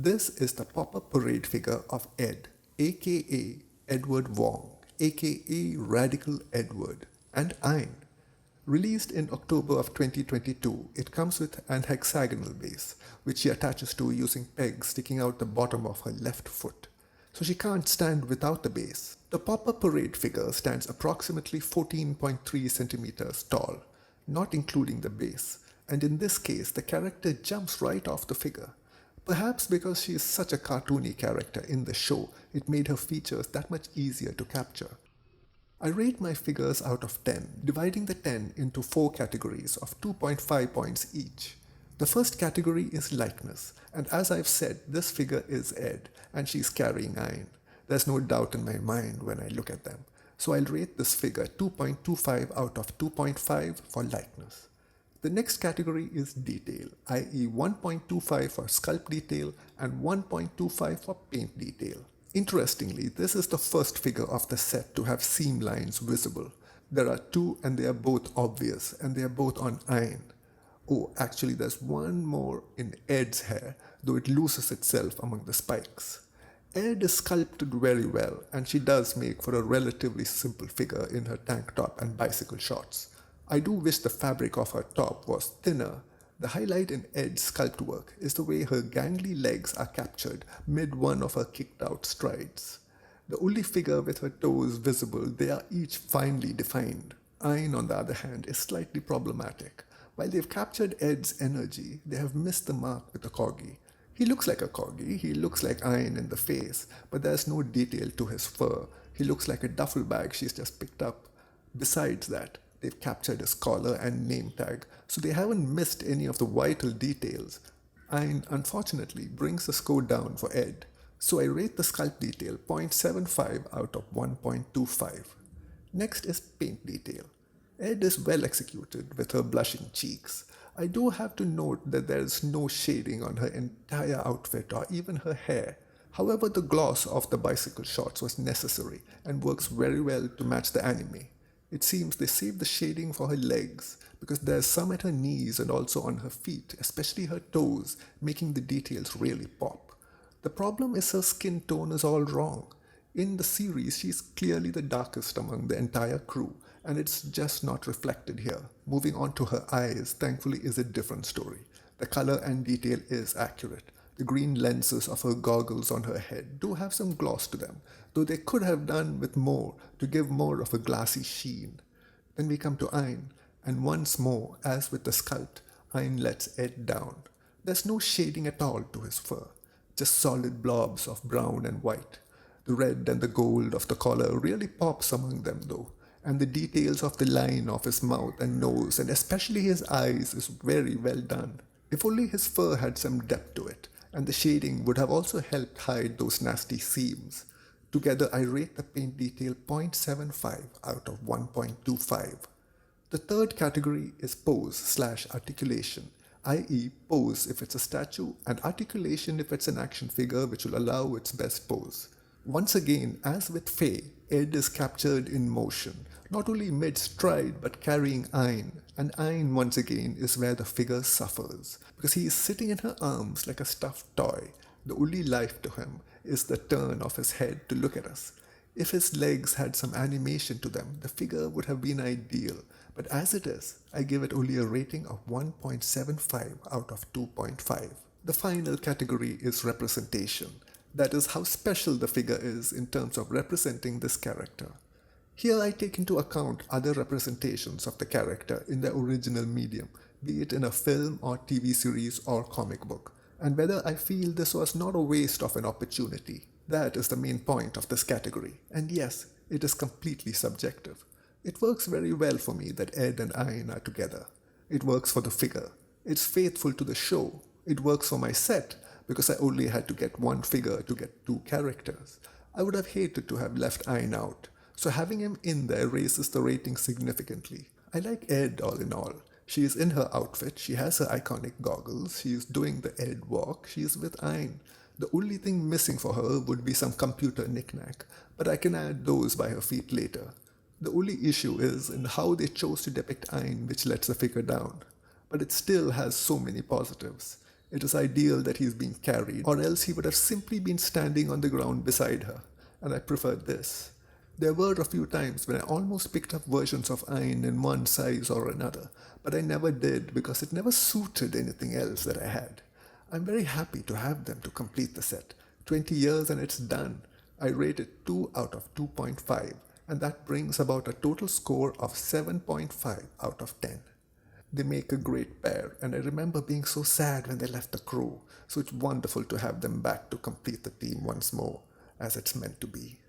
This is the pop-up parade figure of Ed, aka Edward Wong, aka Radical Edward, and Ein. Released in October of 2022, it comes with an hexagonal base, which she attaches to using pegs sticking out the bottom of her left foot. So she can't stand without the base. The pop-up parade figure stands approximately 14.3 centimeters tall, not including the base, and in this case the character jumps right off the figure. Perhaps because she is such a cartoony character in the show, it made her features that much easier to capture. I rate my figures out of 10, dividing the 10 into 4 categories of 2.5 points each. The first category is likeness, and as I've said, this figure is Ed, and she's carrying Ein. There's no doubt in my mind when I look at them, so I'll rate this figure 2.25 out of 2.5 for likeness. The next category is detail, i.e. 1.25 for sculpt detail and 1.25 for paint detail. Interestingly, this is the first figure of the set to have seam lines visible. There are 2 and they are both obvious, and they are both on Ein. Oh, actually there's one more in Ed's hair, though it loses itself among the spikes. Ed is sculpted very well, and she does make for a relatively simple figure in her tank top and bicycle shorts. I do wish the fabric of her top was thinner. The highlight in Ed's sculpt work is the way her gangly legs are captured mid one of her kicked out strides. The only figure with her toes visible, they are each finely defined. Ein, on the other hand, is slightly problematic. While they've captured Ed's energy, they have missed the mark with the corgi. He looks like a corgi, he looks like Ein in the face, but there's no detail to his fur. He looks like a duffel bag she's just picked up. Besides that, they've captured his collar and name tag, so they haven't missed any of the vital details. Ein, unfortunately, brings the score down for Ed, so I rate the sculpt detail 0.75 out of 1.25. Next is paint detail. Ed is well executed with her blushing cheeks. I do have to note that there is no shading on her entire outfit or even her hair. However, the gloss of the bicycle shorts was necessary and works very well to match the anime. It seems they saved the shading for her legs because there's some at her knees and also on her feet, especially her toes, making the details really pop. The problem is her skin tone is all wrong. In the series, she's clearly the darkest among the entire crew, and it's just not reflected here. Moving on to her eyes, thankfully, is a different story. The color and detail is accurate. The green lenses of her goggles on her head do have some gloss to them, though they could have done with more to give more of a glassy sheen. Then we come to Ein, and once more, as with the sculpt, Ein lets Ed down. There's no shading at all to his fur, just solid blobs of brown and white. The red and the gold of the collar really pops among them though, and the details of the line of his mouth and nose, and especially his eyes, is very well done. If only his fur had some depth to it, and the shading would have also helped hide those nasty seams. Together I rate the paint detail 0.75 out of 1.25. The third category is pose/articulation, i.e. pose if it's a statue and articulation if it's an action figure which will allow its best pose. Once again, as with Faye, Ed is captured in motion, not only mid-stride but carrying Ein, and Ein once again is where the figure suffers, because he is sitting in her arms like a stuffed toy. The only life to him is the turn of his head to look at us. If his legs had some animation to them, the figure would have been ideal, but as it is, I give it only a rating of 1.75 out of 2.5. The final category is representation. That is how special the figure is in terms of representing this character. Here I take into account other representations of the character in their original medium, be it in a film or TV series or comic book, and whether I feel this was not a waste of an opportunity. That is the main point of this category, and yes, it is completely subjective. It works very well for me that Ed and Ein are together. It works for the figure. It's faithful to the show. It works for my set, because I only had to get one figure to get 2 characters. I would have hated to have left Ein out, so having him in there raises the rating significantly. I like Ed all in all. She is in her outfit, she has her iconic goggles, she is doing the Ed walk, she is with Ein. The only thing missing for her would be some computer knick-knack, but I can add those by her feet later. The only issue is in how they chose to depict Ein, which lets the figure down. But it still has so many positives. It is ideal that he is being carried, or else he would have simply been standing on the ground beside her, and I preferred this. There were a few times when I almost picked up versions of Ein in one size or another, but I never did because it never suited anything else that I had. I'm very happy to have them to complete the set. 20 years and it's done. I rate it 2 out of 2.5, and that brings about a total score of 7.5 out of 10. They make a great pair, and I remember being so sad when they left the crew, so it's wonderful to have them back to complete the team once more, as it's meant to be.